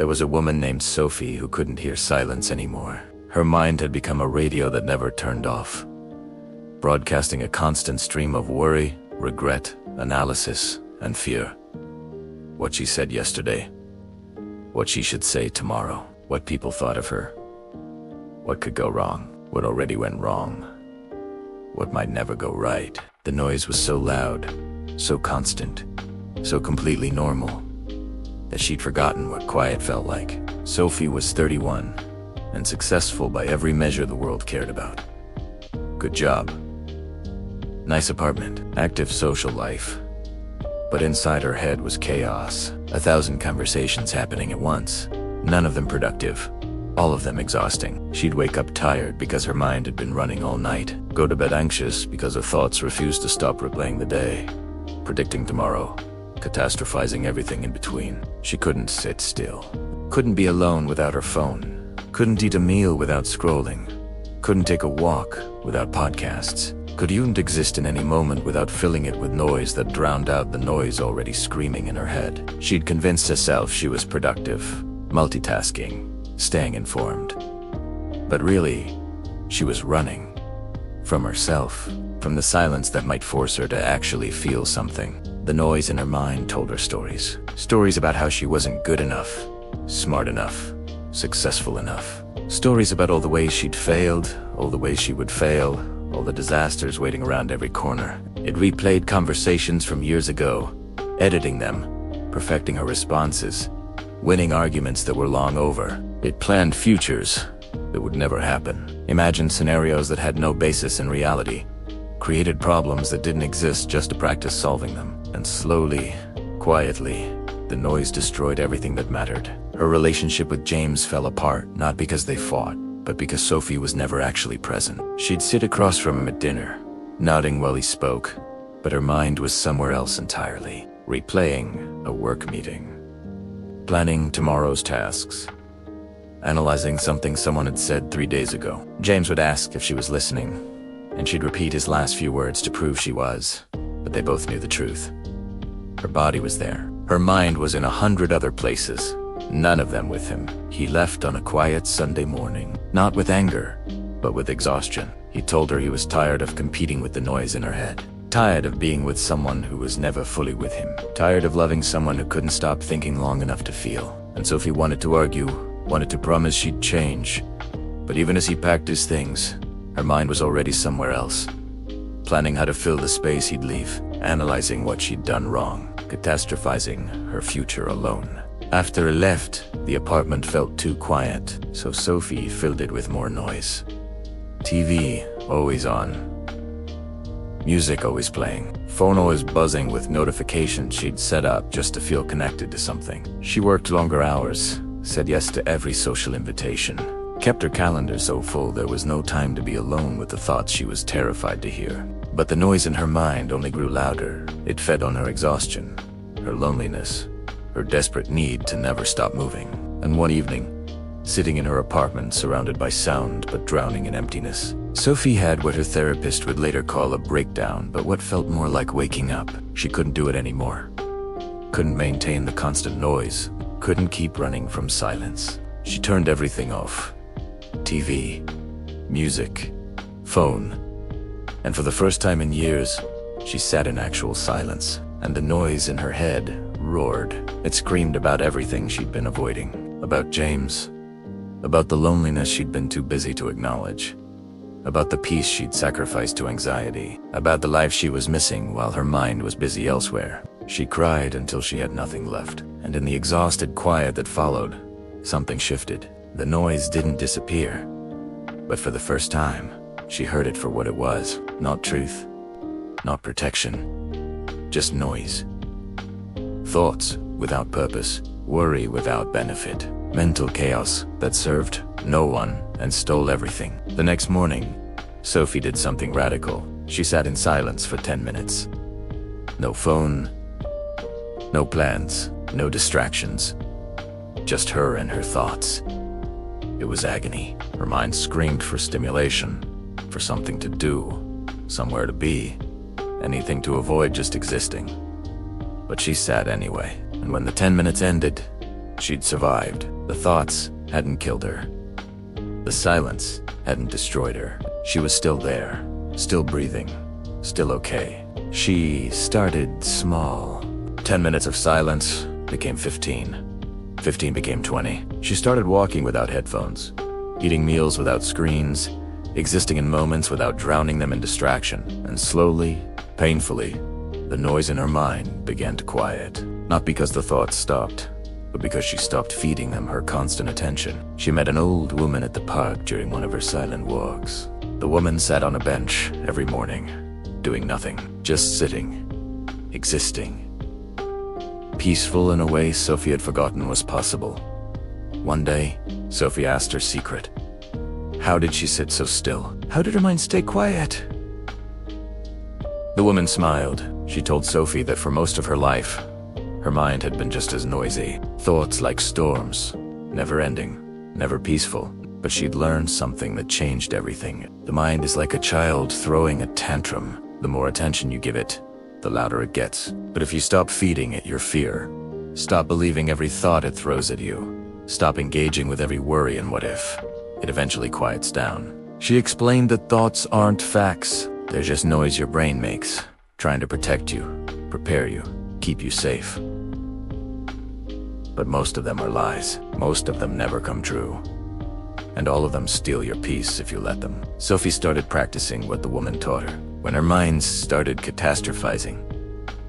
There was a woman named Sophie who couldn't hear silence anymore. Her mind had become a radio that never turned off, broadcasting a constant stream of worry, regret, analysis, and fear. What she said yesterday, what she should say tomorrow, what people thought of her, what could go wrong, what already went wrong, what might never go right. The noise was so loud, so constant, so completely normal, that she'd forgotten what quiet felt like. Sophie was 31, and successful by every measure the world cared about. Good job, nice apartment, active social life. But inside her head was chaos. 1,000 conversations happening at once, none of them productive, all of them exhausting. She'd wake up tired because her mind had been running all night, go to bed anxious because her thoughts refused to stop replaying the day, predicting tomorrow, catastrophizing everything in between. She couldn't sit still, couldn't be alone without her phone, couldn't eat a meal without scrolling, couldn't take a walk without podcasts, couldn't exist in any moment without filling it with noise that drowned out the noise already screaming in her head. She'd convinced herself she was productive, multitasking, staying informed. But really, she was running from herself, from the silence that might force her to actually feel something. The noise in her mind told her stories. Stories about how she wasn't good enough, smart enough, successful enough. Stories about all the ways she'd failed, all the ways she would fail, all the disasters waiting around every corner. It replayed conversations from years ago, editing them, perfecting her responses, winning arguments that were long over. It planned futures that would never happen, imagined scenarios that had no basis in reality, created problems that didn't exist just to practice solving them. And slowly, quietly, the noise destroyed everything that mattered. Her relationship with James fell apart, not because they fought, but because Sophie was never actually present. She'd sit across from him at dinner, nodding while he spoke, but her mind was somewhere else entirely, replaying a work meeting, planning tomorrow's tasks, analyzing something someone had said 3 days ago. James would ask if she was listening, and she'd repeat his last few words to prove she was, but they both knew the truth. Her body was there. Her mind was in 100 other places, none of them with him. He left on a quiet Sunday morning, not with anger, but with exhaustion. He told her he was tired of competing with the noise in her head, tired of being with someone who was never fully with him, tired of loving someone who couldn't stop thinking long enough to feel. And Sophie wanted to argue, wanted to promise she'd change. But even as he packed his things, her mind was already somewhere else, planning how to fill the space he'd leave, analyzing what she'd done wrong, catastrophizing her future alone. After he left, the apartment felt too quiet, so Sophie filled it with more noise. TV always on, music always playing, phone always buzzing with notifications she'd set up just to feel connected to something. She worked longer hours, said yes to every social invitation, kept her calendar so full there was no time to be alone with the thoughts she was terrified to hear. But the noise in her mind only grew louder. It fed on her exhaustion, her loneliness, her desperate need to never stop moving. And one evening, sitting in her apartment surrounded by sound but drowning in emptiness, Sophie had what her therapist would later call a breakdown, but what felt more like waking up. She couldn't do it anymore. Couldn't maintain the constant noise, couldn't keep running from silence. She turned everything off. TV, music, phone. And for the first time in years, she sat in actual silence, and the noise in her head roared. It screamed about everything she'd been avoiding, about James, about the loneliness she'd been too busy to acknowledge, about the peace she'd sacrificed to anxiety, about the life she was missing while her mind was busy elsewhere. She cried until she had nothing left, and in the exhausted quiet that followed, something shifted. The noise didn't disappear, but for the first time, she heard it for what it was. Not truth, not protection, just noise. Thoughts without purpose, worry without benefit, mental chaos that served no one and stole everything. The next morning, Sophie did something radical. She sat in silence for 10 minutes. No phone, no plans, no distractions, just her and her thoughts. It was agony. Her mind screamed for stimulation, for something to do, somewhere to be, anything to avoid just existing. But she sat anyway, and when the 10 minutes ended, She'd survived. The thoughts hadn't killed her. The silence hadn't destroyed her. She was still there, still breathing, still okay. She started small. 10 minutes of silence became 15. 15 became 20. She started walking without headphones, eating meals without screens, existing in moments without drowning them in distraction. And slowly, painfully, the noise in her mind began to quiet. Not because the thoughts stopped, but because she stopped feeding them her constant attention. She met an old woman at the park during one of her silent walks. The woman sat on a bench every morning, doing nothing, just sitting, existing. Peaceful in a way Sophie had forgotten was possible. One day, Sophie asked her secret. How did she sit so still? How did her mind stay quiet? The woman smiled. She told Sophie that for most of her life, her mind had been just as noisy. Thoughts like storms, never ending, never peaceful. But she'd learned something that changed everything. The mind is like a child throwing a tantrum. The more attention you give it, the louder it gets. But if you stop feeding it your fear, stop believing every thought it throws at you, stop engaging with every worry and what if, it eventually quiets down. She explained that thoughts aren't facts. They're just noise your brain makes, trying to protect you, prepare you, keep you safe. But most of them are lies. Most of them never come true. And all of them steal your peace if you let them. Sophie started practicing what the woman taught her. When her mind started catastrophizing,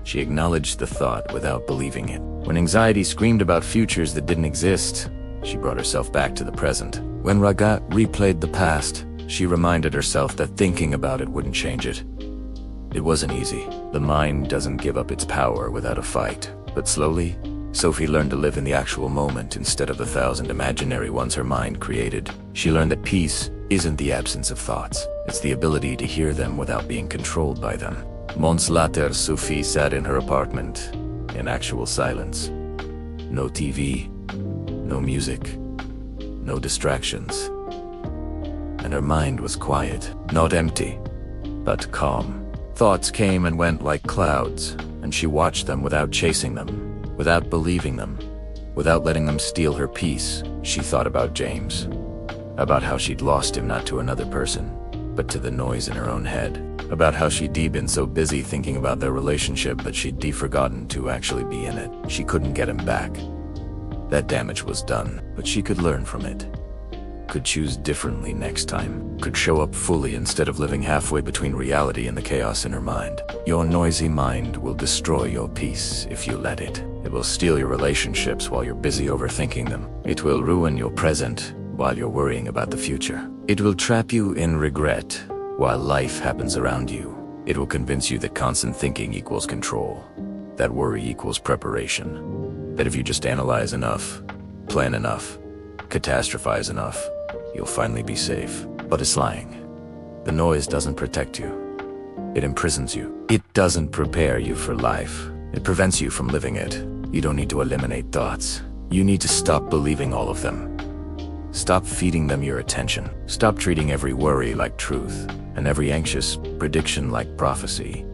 she acknowledged the thought without believing it. When anxiety screamed about futures that didn't exist, she brought herself back to the present. When Ragat replayed the past, she reminded herself that thinking about it wouldn't change it. It wasn't easy. The mind doesn't give up its power without a fight. But slowly, Sophie learned to live in the actual moment instead of the 1,000 imaginary ones her mind created. She learned that peace isn't the absence of thoughts. It's the ability to hear them without being controlled by them. Months later, Sophie sat in her apartment in actual silence. No TV, no music, no distractions. And her mind was quiet, not empty, but calm. Thoughts came and went like clouds, and she watched them without chasing them, without believing them, without letting them steal her peace. She thought about James, about how she'd lost him not to another person, but to the noise in her own head, about how she'd been so busy thinking about their relationship that she'd forgotten to actually be in it. She couldn't get him back. That damage was done, but she could learn from it, could choose differently next time, could show up fully instead of living halfway between reality and the chaos in her mind. Your noisy mind will destroy your peace if you let it. It will steal your relationships while you're busy overthinking them. It will ruin your present while you're worrying about the future. It will trap you in regret while life happens around you. It will convince you that constant thinking equals control, that worry equals preparation, that if you just analyze enough, plan enough, catastrophize enough, you'll finally be safe. But it's lying. The noise doesn't protect you. It imprisons you. It doesn't prepare you for life. It prevents you from living it. You don't need to eliminate thoughts. You need to stop believing all of them. Stop feeding them your attention. Stop treating every worry like truth and every anxious prediction like prophecy.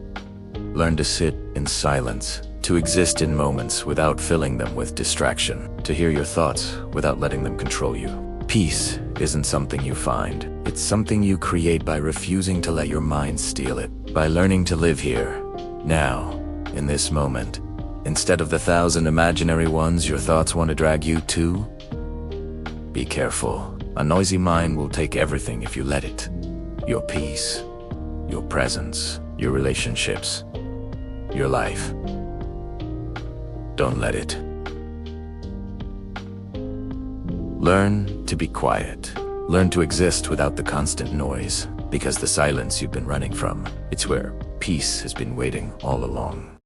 Learn to sit in silence, to exist in moments without filling them with distraction, to hear your thoughts without letting them control you. Peace isn't something you find. It's something you create by refusing to let your mind steal it, by learning to live here, now, in this moment, instead of the 1,000 imaginary ones your thoughts want to drag you to. Be careful. A noisy mind will take everything if you let it. Your peace, your presence, your relationships, your life. Don't let it. Learn to be quiet. Learn to exist without the constant noise, because the silence you've been running from, it's where peace has been waiting all along.